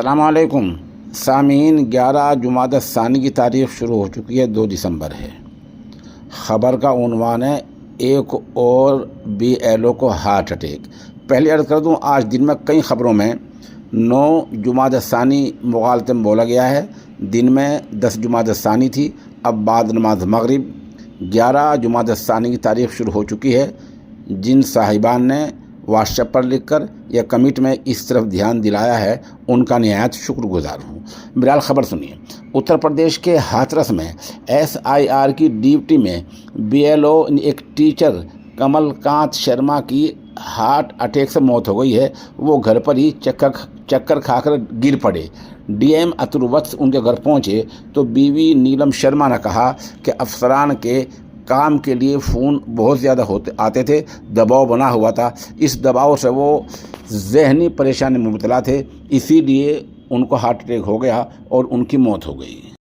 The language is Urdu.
السلام علیکم سامعین، 11 جمادی الثانی کی تاریخ شروع ہو چکی ہے، 2 دسمبر ہے۔ خبر کا عنوان ہے ایک اور BLO کو ہارٹ اٹیک۔ پہلے عرض کر دوں، آج دن میں کئی خبروں میں 9 جمادی الثانی مغالطے میں بولا گیا ہے۔ دن میں 10 جمادی الثانی تھی، اب بعد نماز مغرب 11 جمادی الثانی کی تاریخ شروع ہو چکی ہے۔ جن صاحبان نے واٹس ایپ پر لکھ کر یا کمنٹ میں اس طرف دھیان دلایا ہے، ان کا نہایت شکر گزار ہوں۔ بہرحال خبر سنیے۔ اتر پردیش کے ہاتھرس میں SIR کی ڈیوٹی میں BLO ایک ٹیچر کمل کانت شرما کی ہارٹ اٹیک سے موت ہو گئی ہے۔ وہ گھر پر ہی چکر کھا کر گر پڑے۔ DM اتر وتس ان کے گھر پہنچے تو بیوی نیلم شرما نے کہا کہ افسران کے کام کے لیے فون بہت زیادہ آتے تھے، دباؤ بنا ہوا تھا۔ اس دباؤ سے وہ ذہنی پریشانی میں مبتلا تھے، اسی لیے ان کو ہارٹ اٹیک ہو گیا اور ان کی موت ہو گئی۔